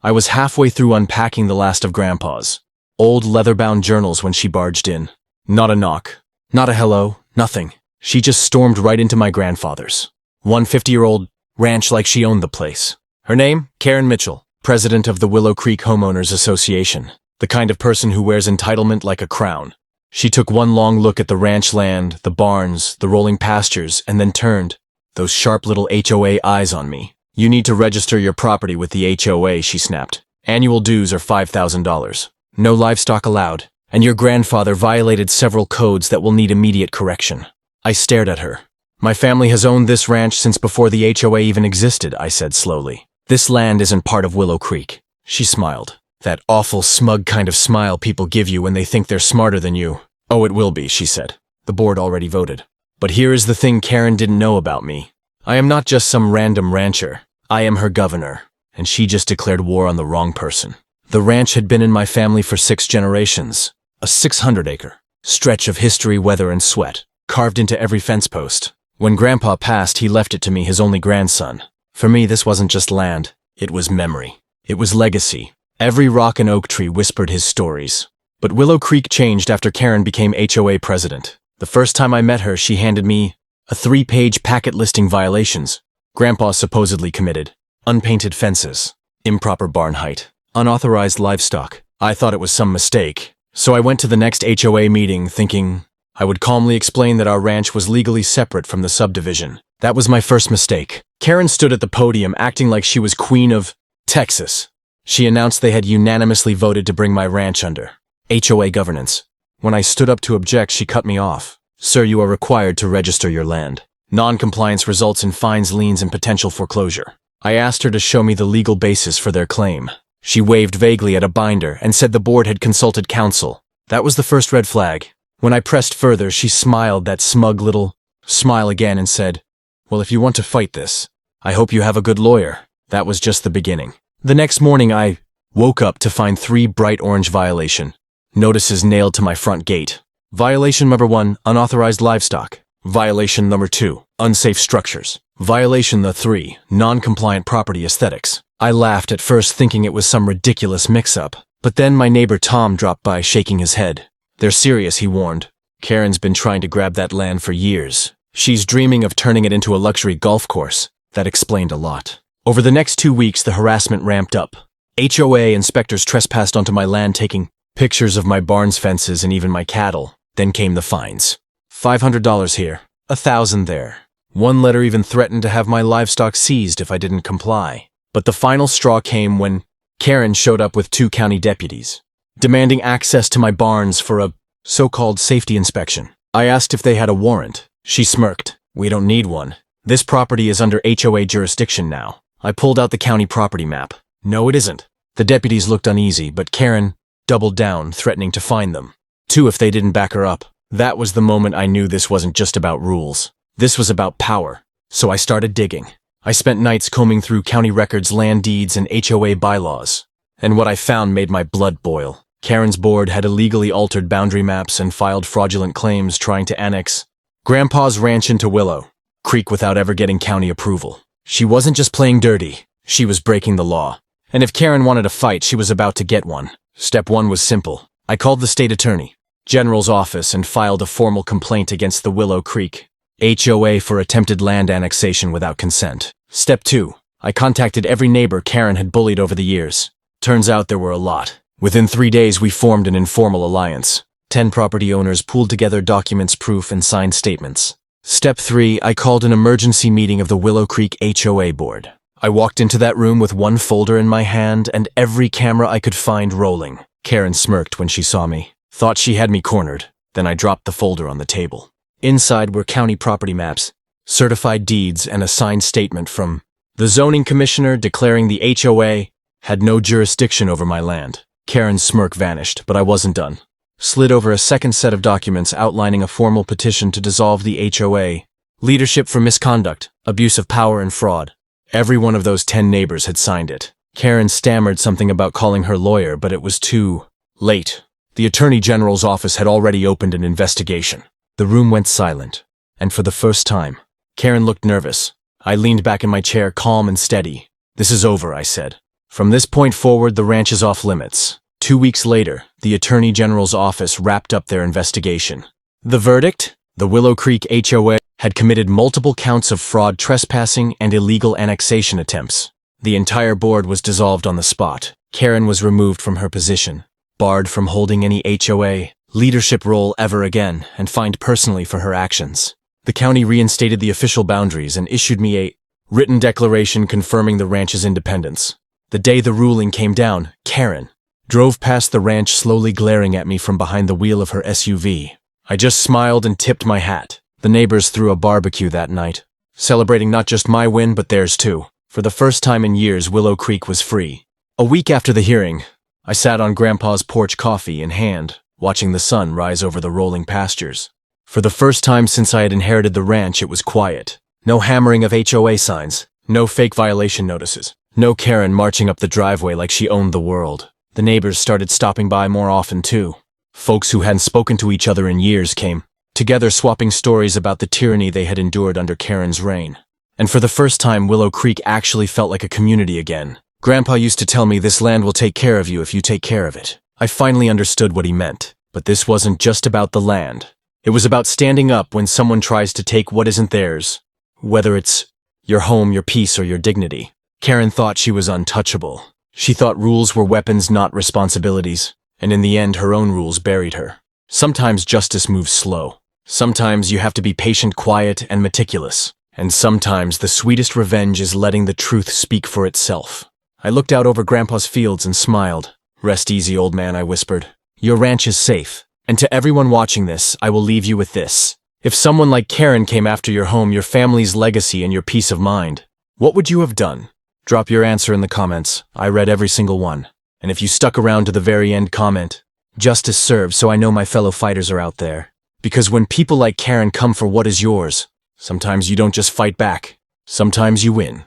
I was halfway through unpacking the last of Grandpa's old leather-bound journals when she barged in. Not a knock, not a hello, nothing. She just stormed right into my grandfather's 150-year-old ranch like she owned the place. Her name? Karen Mitchell, president of the Willow Creek Homeowners Association, the kind of person who wears entitlement like a crown. She took one long look at the ranch land, the barns, the rolling pastures, and then turned those sharp little HOA eyes on me. You need to register your property with the HOA, she snapped. Annual dues are $5,000. No livestock allowed, and your grandfather violated several codes that will need immediate correction. I stared at her. My family has owned this ranch since before the HOA even existed, I said slowly. This land isn't part of Willow Creek. She smiled. That awful, smug kind of smile people give you when they think they're smarter than you. Oh, it will be, she said. The board already voted. But here is the thing Karen didn't know about me. I am not just some random rancher. I am her governor, and she just declared war on the wrong person. The ranch had been in my family for 6 generations. A 600-acre stretch of history, weather, and sweat, carved into every fence post. When Grandpa passed, he left it to me, his only grandson. For me, this wasn't just land. It was memory. It was legacy. Every rock and oak tree whispered his stories. But Willow Creek changed after Karen became HOA president. The first time I met her, she handed me a 3-page packet listing violations Grandpa supposedly committed. Unpainted fences, improper barn height, unauthorized livestock. I thought it was some mistake, so I went to the next HOA meeting thinking I would calmly explain that our ranch was legally separate from the subdivision. That was my first mistake. Karen stood at the podium acting like she was Queen of Texas. She announced they had unanimously voted to bring my ranch under HOA governance. When I stood up to object, she cut me off. Sir, you are required to register your land. Non-compliance results in fines, liens, and potential foreclosure. I asked her to show me the legal basis for their claim. She waved vaguely at a binder and said the board had consulted counsel. That was the first red flag. When I pressed further, she smiled that smug little smile again and said, "Well, if you want to fight this, I hope you have a good lawyer." That was just the beginning. The next morning, I woke up to find 3 bright orange violation notices nailed to my front gate. Violation number 1, unauthorized livestock. Violation number 2, unsafe structures. Violation number 3, non-compliant property aesthetics. I laughed at first thinking it was some ridiculous mix-up, but then my neighbor Tom dropped by shaking his head. "They're serious," he warned. "Karen's been trying to grab that land for years. She's dreaming of turning it into a luxury golf course." That explained a lot. Over the next 2 weeks, the harassment ramped up. HOA inspectors trespassed onto my land, taking pictures of my barn's fences and even my cattle. Then came the fines. $500 here, $1,000 there. One letter even threatened to have my livestock seized if I didn't comply. But the final straw came when Karen showed up with 2 county deputies, demanding access to my barns for a so-called safety inspection. I asked if they had a warrant. She smirked. "We don't need one. This property is under HOA jurisdiction now." I pulled out the county property map. "No, it isn't." The deputies looked uneasy, but Karen doubled down, threatening to fine them. 2 if they didn't back her up. That was the moment I knew this wasn't just about rules. This was about power. So I started digging. I spent nights combing through county records, land deeds, and HOA bylaws. And what I found made my blood boil. Karen's board had illegally altered boundary maps and filed fraudulent claims trying to annex Grandpa's ranch into Willow Creek without ever getting county approval. She wasn't just playing dirty. She was breaking the law. And if Karen wanted a fight, she was about to get one. Step 1 was simple. I called the state attorney general's office and filed a formal complaint against the Willow Creek HOA for attempted land annexation without consent. Step 2. I contacted every neighbor Karen had bullied over the years. Turns out there were a lot. Within 3 days, we formed an informal alliance. 10 property owners pooled together documents, proof, and signed statements. Step 3. I called an emergency meeting of the Willow Creek HOA board. I walked into that room with one folder in my hand and every camera I could find rolling. Karen smirked when she saw me. Thought she had me cornered. Then I dropped the folder on the table. Inside were county property maps, certified deeds, and a signed statement from the zoning commissioner declaring the HOA had no jurisdiction over my land. Karen's smirk vanished, but I wasn't done. Slid over a second set of documents outlining a formal petition to dissolve the HOA, leadership for misconduct, abuse of power, and fraud. Every one of those 10 neighbors had signed it. Karen stammered something about calling her lawyer, but it was too late. The Attorney General's office had already opened an investigation. The room went silent, and for the first time, Karen looked nervous. I leaned back in my chair, calm and steady. "This is over," I said. From this point forward, the ranch is off limits. 2 weeks later, the Attorney General's office wrapped up their investigation. The verdict? The Willow Creek HOA had committed multiple counts of fraud, trespassing, and illegal annexation attempts. The entire board was dissolved on the spot. Karen was removed from her position, barred from holding any HOA leadership role ever again, and fined personally for her actions. The county reinstated the official boundaries and issued me a written declaration confirming the ranch's independence. The day the ruling came down, Karen drove past the ranch, slowly glaring at me from behind the wheel of her SUV. I just smiled and tipped my hat. The neighbors threw a barbecue that night, celebrating not just my win but theirs too. For the first time in years, Willow Creek was free. A week after the hearing, I sat on Grandpa's porch, coffee in hand, watching the sun rise over the rolling pastures. For the first time since I had inherited the ranch, it was quiet. No hammering of HOA signs, no fake violation notices, no Karen marching up the driveway like she owned the world. The neighbors started stopping by more often too. Folks who hadn't spoken to each other in years came together, swapping stories about the tyranny they had endured under Karen's reign. And for the first time, Willow Creek actually felt like a community again. Grandpa used to tell me, "This land will take care of you if you take care of it." I finally understood what he meant. But this wasn't just about the land. It was about standing up when someone tries to take what isn't theirs, whether it's your home, your peace, or your dignity. Karen thought she was untouchable. She thought rules were weapons, not responsibilities, and in the end, her own rules buried her. Sometimes justice moves slow. Sometimes you have to be patient, quiet, and meticulous. And sometimes the sweetest revenge is letting the truth speak for itself. I looked out over Grandpa's fields and smiled. "Rest easy, old man," I whispered. "Your ranch is safe. And to everyone watching this, I will leave you with this. If someone like Karen came after your home, your family's legacy, and your peace of mind, what would you have done?" Drop your answer in the comments. I read every single one. And if you stuck around to the very end, comment, "Justice served," so I know my fellow fighters are out there. Because when people like Karen come for what is yours, sometimes you don't just fight back. Sometimes you win.